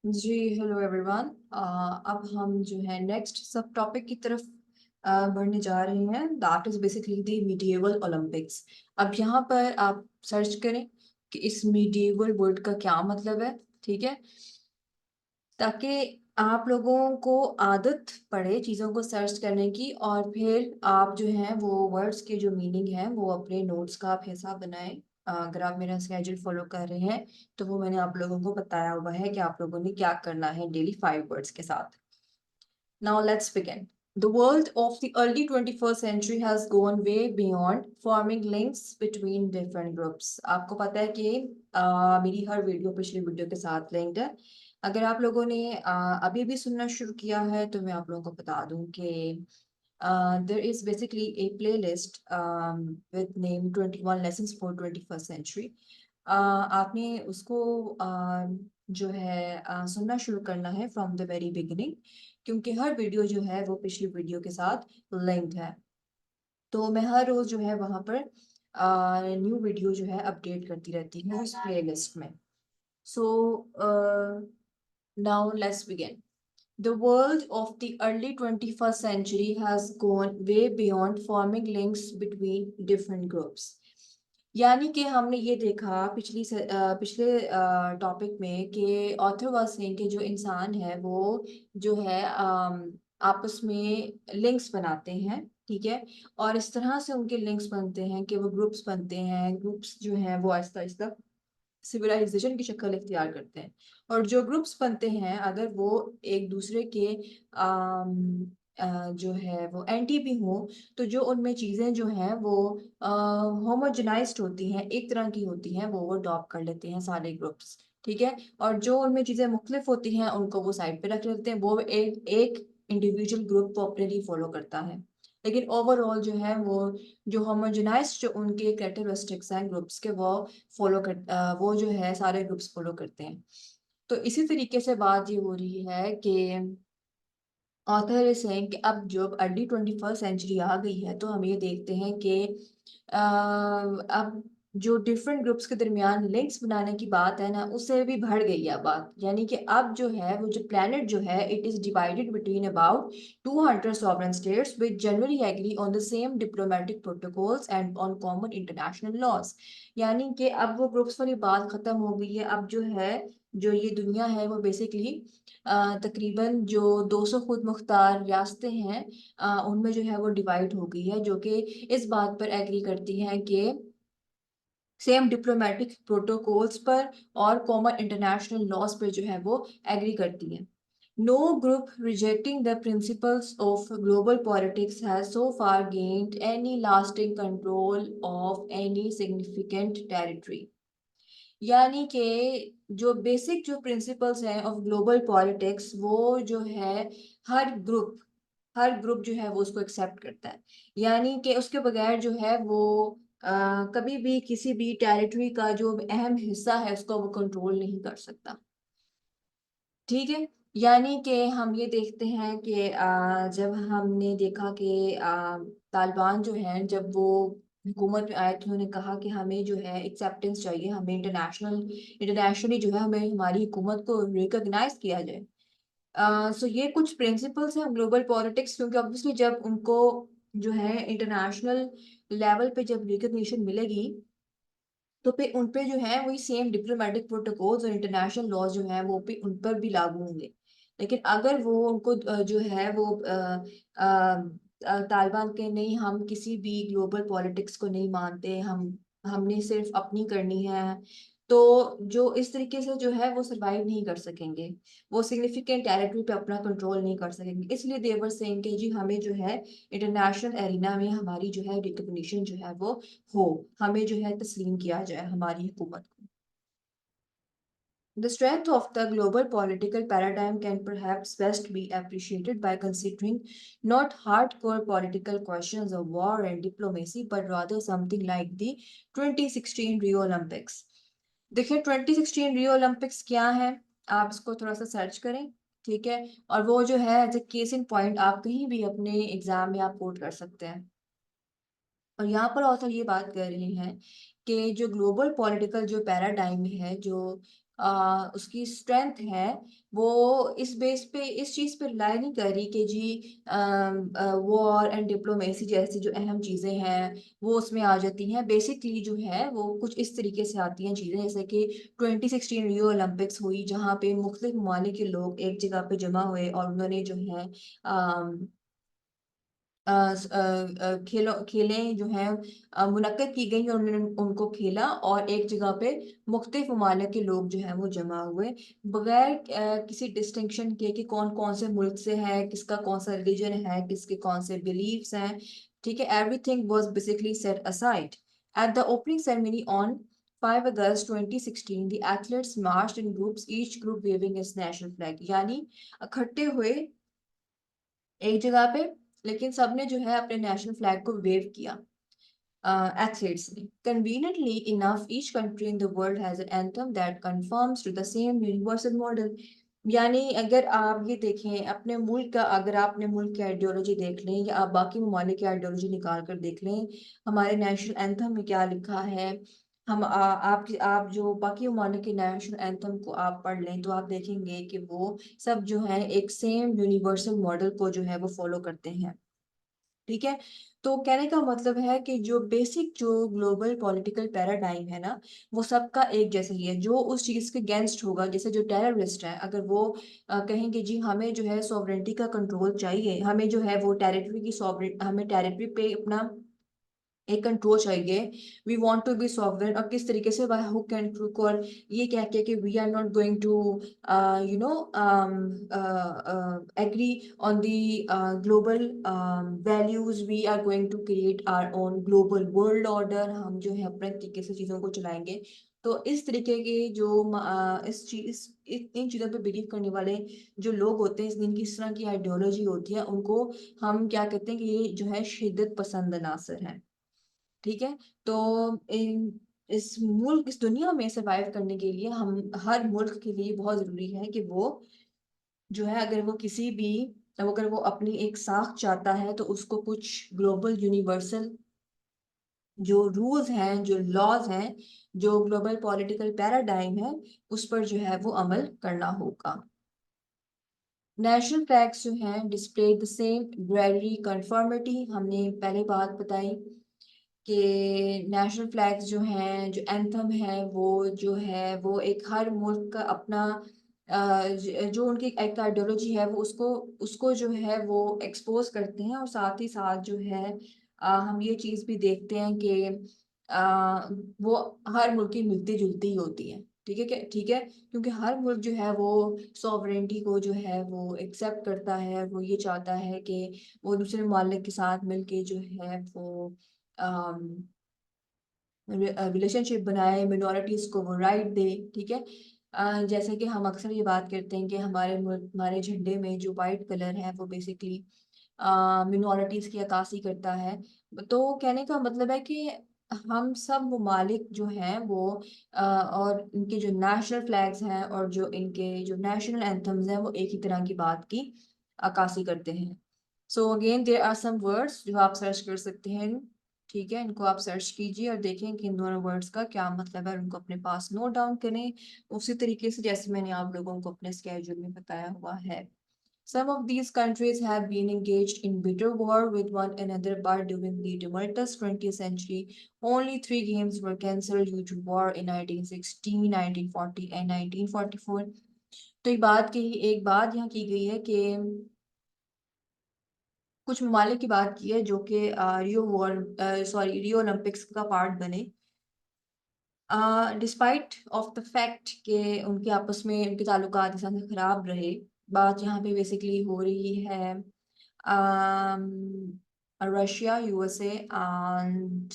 जी hello everyone. अब हम जो है नेक्स्ट सब टॉपिक की तरफ बढ़ने जा रहे हैं। That is basically the medieval Olympics. अब यहाँ पर आप सर्च करें कि इस मिडिएवल वर्ड का क्या मतलब है। ठीक है, ताकि आप लोगों को आदत पड़े चीज़ों को सर्च करने की, और फिर आप जो है वो वर्ड्स के जो मीनिंग है वो अपने नोट्स का आप हिसाब बनाएं। अगर आप मेरा स्केड्यूल फॉलो कर रहे हैं तो वो मैंने आप लोगों को बताया हुआ है कि आप लोगों ने क्या करना है डेली 5 वर्ड्स के साथ। Now let's begin. The world of the early 21st century has gone way beyond forming links between different groups. आपको पता है कि मेरी हर वीडियो पिछली वीडियो के साथ लिंक्ड है। अगर आप लोगों ने अभी भी सुनना शुरू किया है तो मैं आप लोगों को बता दूं कि there is basically a playlist with name 21 lessons for 21st century. आपने उसको जो है सुनना शुरू करना है फ्रॉम द वेरी बिगिनिंग, क्योंकि हर वीडियो जो है वो पिछली वीडियो के साथ लिंक्ड है। तो मैं हर रोज जो है वहां पर न्यू वीडियो जो है अपडेट करती रहती हूँ उस प्लेलिस्ट में। So now let's begin. The world of the early 21st century has gone way beyond forming links between different groups. यानी कि हमने ये देखा पिछले टॉपिक में कि ऑथर वाज सेइंग कि जो इंसान है वो जो है आपस में लिंक्स बनाते हैं। ठीक है, और इस तरह से उनके लिंक्स बनते हैं कि वो ग्रुप्स बनते हैं। ग्रुप्स जो हैं वो आहिस्ता आहिस्ता सिविलाइजेशन की शक्ल इख्तियार करते हैं। और जो ग्रुप्स बनते हैं अगर वो एक दूसरे के जो है वो एंटी भी हो, तो जो उनमें चीजें जो हैं वो होमोजेनाइज्ड होती हैं, एक तरह की होती हैं, वो अडॉप्ट कर लेते हैं सारे ग्रुप्स। ठीक है, और जो उनमें चीजें मुख्तलिफ होती हैं उनको वो साइड पे रख लेते हैं। वो एक एक इंडिविजुअल ग्रुप को अपने लिए फॉलो करता है, लेकिन ओवरऑल जो है वो जो होमोजेनाइज्ड जो उनके कैरेक्टरिस्टिक्स हैं ग्रुप्स के वो जो है सारे ग्रुप्स फॉलो करते हैं। तो इसी तरीके से बात ये हो रही है कि ऑथर इज सेइंग कि अब जब अर्ली 21st सेंचुरी आ गई है तो हम ये देखते हैं कि अब जो डिफरेंट ग्रुप्स के दरमियान लिंक्स बनाने की बात है ना, उससे भी बढ़ गई है बात। यानी कि अब जो है वो जो प्लेनेट जो है it is divided between about 200 sovereign states with generally agree on the same diplomatic protocols and on common international laws. यानी कि अब वो ग्रुप्स वाली बात खत्म हो गई है। अब जो है जो ये दुनिया है वो बेसिकली तकरीबन जो 200 खुद मुख्तार रियासतें हैं उनमें जो है वो डिवाइड हो गई है, जो कि इस बात पर एग्री करती हैं कि सेम डिप्लोमेटिक प्रोटोकॉल्स पर और कॉमन इंटरनेशनल लॉज पर जो है वो एग्री करती हैं। No group rejecting the principles of global politics has so far gained any lasting control of any significant territory. यानी कि जो बेसिक जो प्रिंसिपल्स हैं ऑफ ग्लोबल पॉलिटिक्स वो जो है हर ग्रुप जो है वो उसको एक्सेप्ट करता है। यानी कि उसके बगैर जो है वो कभी भी किसी भी टेरिटरी का जो अहम हिस्सा है उसको वो कंट्रोल नहीं कर सकता। ठीक है, यानी कि हम ये देखते हैं कि जब हमने देखा कि तालिबान जो है जब वो हुकूमत में आए तो उन्होंने कहा कि हमें जो है एक्सेप्टेंस चाहिए, हमें इंटरनेशनली जो है हमें हमारी हुकूमत को रिकॉग्नाइज किया जाए। सो ये कुछ प्रिंसिपल्स हैं ग्लोबल पॉलिटिक्स, क्योंकि ऑब्वियसली जब उनको जो है इंटरनेशनल लेवल पे जब रिकॉग्निशन मिलेगी तो फिर उन पे जो है वही सेम डिप्लोमेटिक प्रोटोकॉल्स और इंटरनेशनल लॉज जो है वो पे उन पर भी लागू होंगे। लेकिन अगर वो उनको जो है वो तालिबान के नहीं, हम किसी भी ग्लोबल पॉलिटिक्स को नहीं मानते, हमने सिर्फ अपनी करनी है, तो जो इस तरीके से जो है वो सरवाइव नहीं कर सकेंगे। वो सिग्निफिकेंट टेरिटरी पे अपना कंट्रोल नहीं कर सकेंगे। इसलिए देवर सेइंग कि जी हमें जो है इंटरनेशनल एरिना में हमारी जो है रिकॉग्निशन जो है वो हो, हमें जो है तस्लीम किया जाए हमारी हुकूमत को। The strength of the global political paradigm can perhaps best be appreciated by considering not hardcore political questions of war and diplomacy, but rather something like the 2016 Rio Olympics. देखिए 2016 रियो ओलंपिक्स क्या है, आप इसको थोड़ा सा search करें। ठीक है, और वो जो है as a case in point आप कहीं भी अपने एग्जाम में आप कोट कर सकते हैं। और यहाँ पर ऑथर ये बात कर रहे हैं कि जो ग्लोबल पॉलिटिकल जो पैराडाइम है, जो उसकी स्ट्रेंथ है वो इस बेस पे इस चीज़ पे रिलाई नहीं कर रही कि जी वॉर एंड डिप्लोमेसी जैसी जो अहम चीज़ें हैं वो उसमें आ जाती हैं। बेसिकली जो है वो कुछ इस तरीके से आती हैं चीज़ें, जैसे कि 2016 रियो ओलंपिक्स हुई जहाँ पे मुख्तलिफ ममालिक के लोग एक जगह पे जमा हुए और उन्होंने जो है खेलें जो हैं मुनक्किद की गई और उन्होंने उनको खेला और एक जगह पे मुख्तलिफ ममालिक के लोग जो हैं वो जमा हुए बगैर किसी डिस्टिंक्शन के कि कौन कौन से मुल्क से है, किसका कौन सा रिलीजन है, किसके कौन से बिलीफ्स हैं। ठीक है, everything was basically set aside at the opening ceremony on 5 August 2016 the athletes marched in groups, each group waving its national flag। यानी इकट्ठे हुए एक जगह पे, लेकिन सबने जो है अपने नेशनल फ्लैग को वेव किया। athletes ने conveniently enough each country in the world has an anthem that conforms to the same universal model। यानी अगर आप ये देखें अपने मुल्क का, अगर आप अपने मुल्क की आइडियोलॉजी देख लें या आप बाकी ममालिक की आइडियोलॉजी निकाल कर देख लें, हमारे नेशनल एंथम में क्या लिखा है, आप जो बाकी ममालिक के नेशनल एंथम को आप पढ़ लें तो आप देखेंगे कि वो सब जो है एक सेम यूनिवर्सल मॉडल को जो है वो फॉलो करते हैं। ठीक है, तो कहने का मतलब है कि जो बेसिक जो ग्लोबल पॉलिटिकल पैराडाइम है ना, वो सबका एक जैसा ही है। जो उस चीज़ के अगेंस्ट होगा, जैसे जो टेररिस्ट है, अगर वो कहेंगे जी हमें जो है सॉवरेनिटी का कंट्रोल चाहिए, हमें जो है वो टेरिटरी की सॉवरेन हमें टेरिटरी पे अपना एक कंट्रोल चाहिए, we want to be sovereign, और किस तरीके से बाय हुक एंड क्रूक, और ये कह के कि we are not going to you know agree on the global values, we are going to create our own global world order, हम जो है अपने तरीके से चीज़ों को चलाएंगे। तो इस तरीके के जो इस चीज इन चीज़ों पे बिलीव करने वाले जो लोग होते हैं, जिनकी इस तरह की आइडियोलॉजी होती है, उनको हम क्या कहते हैं कि ये जो है शिद्दत पसंद अनासर है। ठीक है, तो इस दुनिया में सरवाइव करने के लिए हम हर मुल्क के लिए बहुत जरूरी है कि वो जो है अगर वो किसी भी अगर वो अपनी एक साख चाहता है तो उसको कुछ ग्लोबल यूनिवर्सल जो रूल्स हैं, जो लॉज हैं, जो ग्लोबल पॉलिटिकल पैराडाइम है, उस पर जो है वो अमल करना होगा। नेशनल फ्लैग्स जो हैं डिस्प्ले द सेम ग्रेडरी कंफर्मिटी, हमने पहले बात बताई कि नेशनल फ्लैग्स जो हैं, जो एंथम है, वो जो है वो एक हर मुल्क का अपना जो उनकी एक आइडियोलॉजी है वो उसको उसको जो है वो एक्सपोज करते हैं, और साथ ही साथ जो है हम ये चीज़ भी देखते हैं कि वो हर मुल्क की मिलती जुलती ही होती है। ठीक है, क्या ठीक है, क्योंकि हर मुल्क जो है वो सॉवरेनिटी को जो है वो एक्सेप्ट करता है, वो ये चाहता है कि वो दूसरे ममालिक के साथ मिलके जो है वो रिलेशनशिप बनाए, मिनॉरिटीज को वो राइट दे। ठीक है, जैसे कि हम अक्सर ये बात करते हैं कि हमारे झंडे में जो वाइट कलर है वो बेसिकली मिनॉरिटीज की अक्कासी करता है। तो कहने का मतलब है कि हम सब ममालिक जो हैं वो और इनके जो नेशनल फ्लैग्स हैं और जो इनके जो नेशनल एंथम्स हैं वो एक ही तरह की बात की अक्कासी करते हैं। So again there are some words जो आप सर्च कर सकते हैं। ठीक है, इनको आप सर्च कीजिए और देखें कि इन दोनों वर्ड्स का क्या मतलब है और उनको अपने पास नोट डाउन करें, उसी तरीके से जैसे मैंने आप लोगों को अपने स्केड्यूल में बताया हुआ है। Some of these countries have been engaged in bitter war with one another, but during the tumultuous 20th century, only three games were cancelled due to war in 1916, 1940 and 1944। तो एक बात यहाँ की गई है कि कुछ ममालिक की बात की है जो कि रियो ओलंपिक्स का पार्ट बने, डिस्पाइट ऑफ द फैक्ट कि उनके आपस में उनके ताल्लुकात इस तरह से खराब रहे। बात यहाँ पे बेसिकली हो रही है रशिया, यूएसए एंड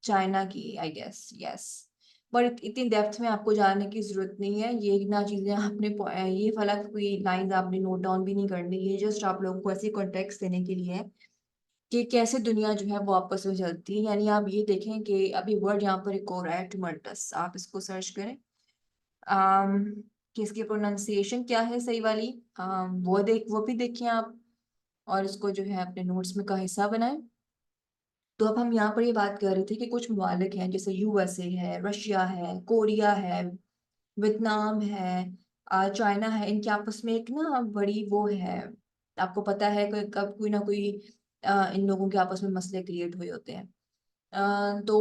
चाइना की, आई गेस, यस। पर इतनी डेप्थ में आपको जानने की जरूरत नहीं है, ये ना चीजें आपने ये फलक कोई लाइंस आपने नोट डाउन भी नहीं करनी है, जस्ट आप लोगों को ऐसे कॉन्टेक्स्ट देने के लिए है कि कैसे दुनिया जो है वो आपस में चलती है। यानी आप ये देखें कि अभी वर्ड यहाँ पर एक और है टुमल्टस, आप इसको सर्च करें आम, कि इसकी प्रोनाउंसिएशन क्या है सही वाली, वो भी देखें आप, और इसको जो है अपने नोट्स में का हिस्सा बनाएं। तो अब हम यहाँ पर ये बात कर रहे थे कि कुछ ममालिक हैं जैसे यूएसए है, रशिया है, कोरिया है, वियतनाम है, चाइना है, इनके आपस में एक ना बड़ी वो है, आपको पता है कि कब कोई ना कोई इन लोगों के आपस में मसले क्रिएट हुए होते हैं। तो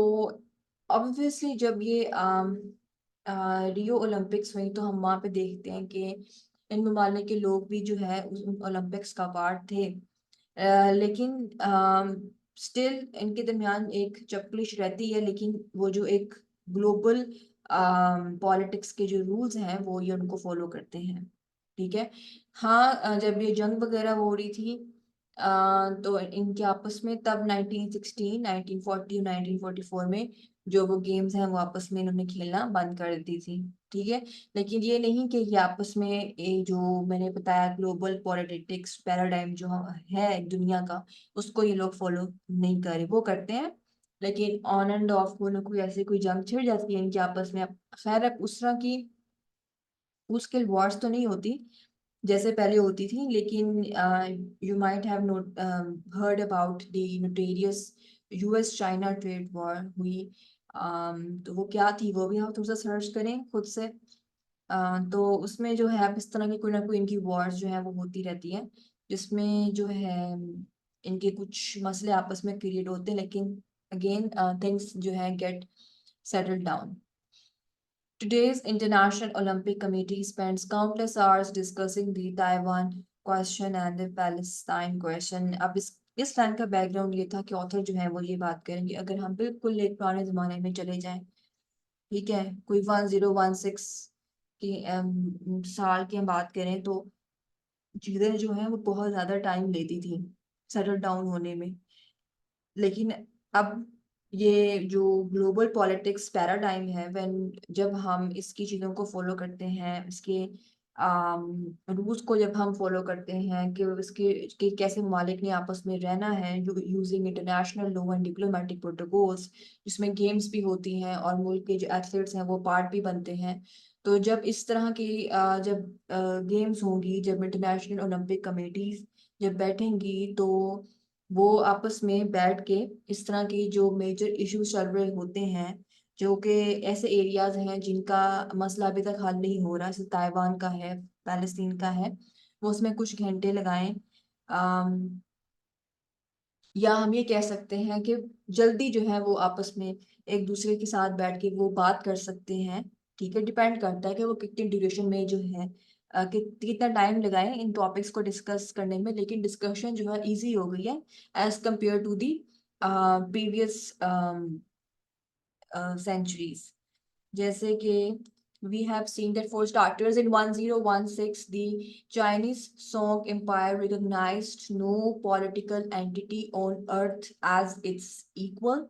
ऑब्वियसली जब ये रियो ओलंपिक्स हुई तो हम वहाँ पे देखते हैं कि इन ममालिक के लोग भी जो है उस ओलंपिक्स का पार्ट थे। लेकिन स्टिल इनके दरमियान एक चपलिश रहती है, लेकिन वो जो एक ग्लोबल पॉलिटिक्स के जो रूल्स हैं वो ये उनको फॉलो करते हैं। ठीक है। हाँ, जब ये जंग वगैरह हो रही थी तो इनके आपस में तब 1916, 1940 और 1944 में जो वो गेम्स हैं वो आपस में इन्होंने खेलना बंद कर दी थी। ठीक है। लेकिन ये नहीं कि ये आपस में ये जो मैंने बताया ग्लोबल पॉलिटिक्स पैराडाइम जो है दुनिया का, उसको ये लोग फॉलो नहीं कर रहे, वो करते हैं लेकिन ऑन एंड ऑफ कोई ना कोई ऐसी कोई जंग छिड़ जाती है इनके आपस में। अब खैर अब उस तरह की फुल स्केल वॉर्स तो नहीं होती जैसे पहले होती थी, लेकिन you might have note heard about the notorious US China trade war हुई। तो वो क्या थी वो भी आप थोड़ा सा सर्च करें खुद से। तो उसमें जो है अब इस तरह की कोई ना कोई इनकी वॉर्स जो है वो होती रहती है, जिसमें जो है इनके कुछ मसले आपस में क्रिएट होते हैं, लेकिन अगेन थिंग्स जो है get settled down. Today's International Olympic Committee spends countless hours discussing the Taiwan question and the Palestine question. अब इस लाइन का बैकग्राउंड ये था कि ऑथर जो है वो ये बात करेंगे, अगर हम बिल्कुल एक पुराने जमाने में चले जाएं, ठीक है, कोई 1016 की साल की हम बात करें तो चीजें जो हैं वो बहुत ज्यादा टाइम लेती थी सेटल डाउन होने में। लेकिन अब ये जो ग्लोबल पॉलिटिक्स पैराडाइम है, व्हेन जब हम इसकी चीज़ों को फॉलो करते हैं, इसके रूल्स को जब हम फॉलो करते हैं कि इसके कि कैसे ममालिक ने आपस में रहना है using international law and diplomatic protocols, जिसमें गेम्स भी होती हैं और मुल्क के जो एथलीट्स हैं वो पार्ट भी बनते हैं। तो जब इस तरह की जब गेम्स होंगी, जब इंटरनेशनल ओलंपिक कमेटीज जब बैठेंगी तो वो आपस में बैठ के इस तरह की जो मेजर इश्यूज चल रहे होते हैं, जो कि ऐसे एरियाज हैं जिनका मसला अभी तक हल नहीं हो रहा, जैसे ताइवान का है, पैलेस्तीन का है, वो उसमें कुछ घंटे लगाएं। अम, या हम ये कह सकते हैं कि जल्दी जो है वो आपस में एक दूसरे के साथ बैठ के वो बात कर सकते हैं। ठीक है, डिपेंड करता है कि वो कितनी ड्यूरेशन में जो है कितना टाइम लगाएं इन टॉपिक्स को डिस्कस करने में, लेकिन डिस्कशन जो है इजी हो गई है as compare to the previous centuries. जैसे कि we have seen that for starters in 1016 the Chinese Song Empire recognized no political entity on earth as its equal।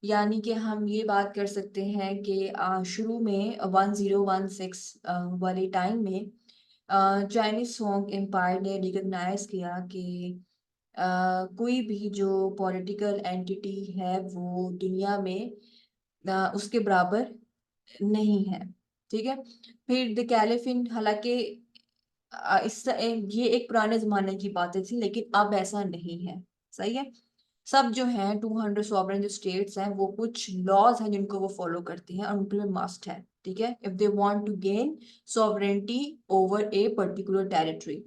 यानी कि हम ये बात कर सकते हैं कि शुरू में 1016 वाले टाइम में चाइनीज सॉन्ग एम्पायर ने रिकॉग्नाइज किया कि कोई भी जो पॉलिटिकल एंटिटी है वो दुनिया में उसके बराबर नहीं है। ठीक है। फिर द कैलिफिन, हालांकि ये एक पुराने जमाने की बातें थी, लेकिन अब ऐसा नहीं है। सही है। सब जो हैं 200 सॉवरेन जो स्टेट्स हैं वो कुछ लॉज हैं जिनको वो फॉलो करती हैं और उनके लिए मस्ट है। ठीक है, if they want to gain sovereignty over a particular territory.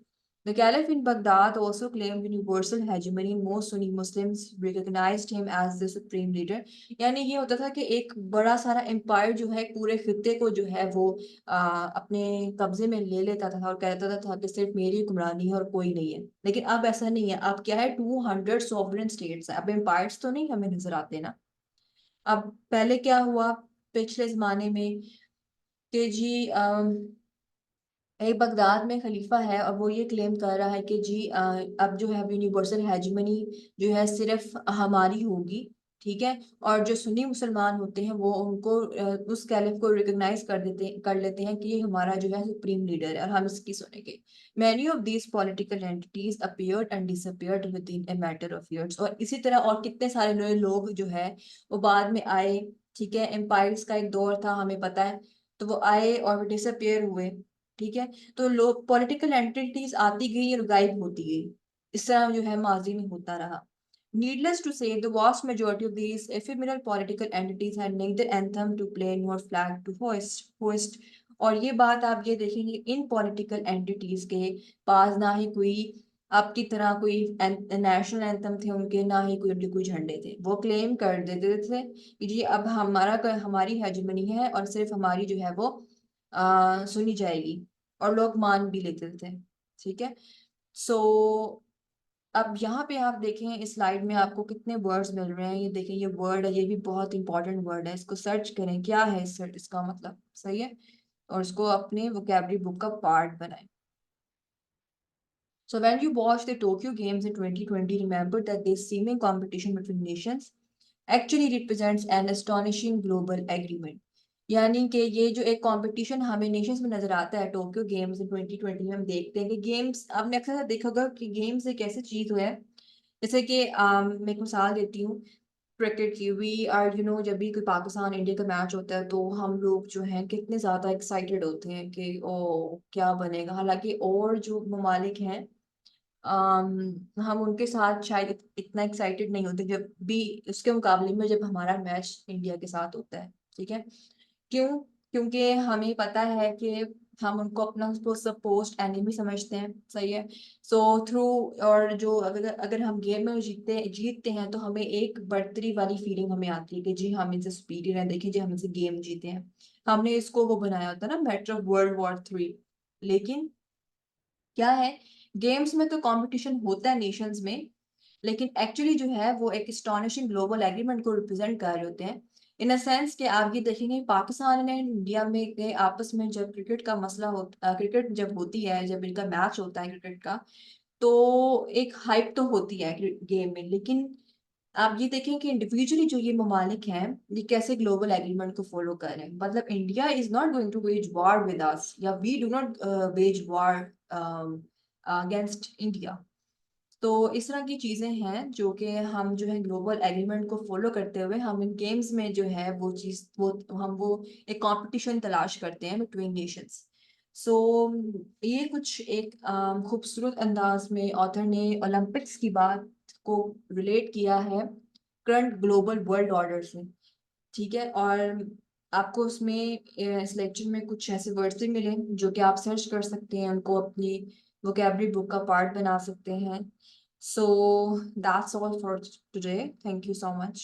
The Caliph in Baghdad also claimed universal hegemony. Most Sunni Muslims recognized him as the supreme leader. यानी ये होता था कि एक बड़ा सारा एम्पायर जो है पूरे खित्ते को जो है वो अपने कब्जे में ले लेता था और कहता था कि सिर्फ मेरी हुक्मरानी है और कोई नहीं है। लेकिन अब ऐसा नहीं है, अब क्या है, 200 सॉवरेन स्टेट्स है, अब एम्पायर्स तो नहीं हमें नजर आते ना। अब पहले क्या हुआ पिछले जमाने में कि जी एक बगदाद में खलीफा है और वो ये क्लेम कर रहा है कि जी अब जो है यूनिवर्सल हेजिमनी जो है सिर्फ हमारी होगी। ठीक है। और जो सुन्नी मुसलमान होते हैं वो उनको उस कैलिफ को रिकॉग्नाइज कर लेते हैं कि ये हमारा जो है सुप्रीम लीडर है और हम इसकी सुनेंगे। Many of these political entities appeared and disappeared with in a matter of years. और इसी तरह और कितने सारे नए लोग जो है वो बाद में आए। ठीक है, एम्पायर्स का एक दौर था हमें पता है, तो वो आए और डिसअपियर हुए। ठीक है। तो लोग पॉलिटिकल एंटिटीज आती गई और गायब होती गई, इस तरह जो है माजी में होता रहा। Needless to say, the vast majority of these ephemeral political entities had neither anthem to play nor flag to hoist. और ये बात आप ये देखेंगे, इन पॉलिटिकल एंटिटीज के पास ना ही कोई आपकी तरह कोई नेशनल एंथम थे उनके, ना ही कोई उनके कोई झंडे थे। वो क्लेम कर देते थे कि जी अब हमारी हेजमनी है और सिर्फ हमारी जो है वो सुनी जाएगी, और लोग मान भी लेते थे। ठीक है। सो अब यहाँ पे आप देखें इस स्लाइड में आपको कितने वर्ड्स मिल रहे हैं। ये देखें, ये वर्ड है, ये भी बहुत इंपॉर्टेंट वर्ड है, इसको सर्च करें क्या है इसका मतलब। सही है। और इसको अपने वोकेबलरी बुक का पार्ट बनाएं। So when you watch the Tokyo Games in 2020, remember that this seeming competition between nations actually represents an astonishing global agreement। यानी कि ये जो एक कंपटीशन हमें नेशंस में नजर आता है टोक्यो गेम्स इन 2020 में, हम देखते हैं कि गेम्स, आपने अक्सर देखा होगा कि गेम्स एक ऐसी चीज है, जैसे कि मैं एक मिसाल देती हूँ क्रिकेट की। वी आर जब भी कोई पाकिस्तान इंडिया का मैच होता है तो हम लोग जो हैं कितने ज़्यादा एक्साइटेड होते हैं कि ओ क्या बनेगा। हालांकि और जो ममालिक हैं, हम उनके साथ शायद इतना एक्साइटेड नहीं होते जब भी उसके मुकाबले में जब हमारा मैच इंडिया के साथ होता है। ठीक है। क्यों? क्योंकि हमें पता है कि हम उनको अपना पोस्ट एनिमी समझते हैं। सही है। सो थ्रू, और जो अगर अगर हम गेम में जीतते हैं तो हमें एक बढ़तरी वाली फीलिंग हमें आती है कि जी हम इनसे सुपीरियर हैं, देखिए जी हम इनसे गेम जीते हैं। हमने इसको वो बनाया होता है ना, मैटर ऑफ वर्ल्ड वॉर 3। लेकिन क्या है, गेम्स में तो कंपटीशन होता है नेशंस में, लेकिन एक्चुअली जो है वो एक एस्टॉनिशिंग ग्लोबल एग्रीमेंट को रिप्रेजेंट कर रहे होते हैं। इन अ सेंस कि आप ये देखेंगे पाकिस्तान ने इंडिया में के आपस में जब क्रिकेट का मसला हो, क्रिकेट जब होती है, जब इनका मैच होता है क्रिकेट का, तो एक हाइप तो होती है गेम में। लेकिन आप ये देखें कि इंडिविजुअली जो ये ममालिक हैं, ये कैसे ग्लोबल एग्रीमेंट को फॉलो कर रहे हैं। मतलब India is not going to wage war with us, या we do not wage war against India. तो इस तरह की चीजें हैं जो कि हम जो है ग्लोबल एग्रीमेंट को फॉलो करते हुए हम इन गेम्स में जो है वो चीज वो एक कंपटीशन तलाश करते हैं बिटवीन नेशंस। सो ये कुछ एक खूबसूरत अंदाज में ऑथर ने ओलंपिक्स की बात को रिलेट किया है करंट ग्लोबल वर्ल्ड ऑर्डर से। ठीक है। और आपको उसमें इस लेक्चर में कुछ ऐसे वर्ड्स भी मिले जो कि आप सर्च कर सकते हैं, उनको अपनी वोकेबलरी बुक का पार्ट बना सकते हैं। So that's all for today. Thank you so much.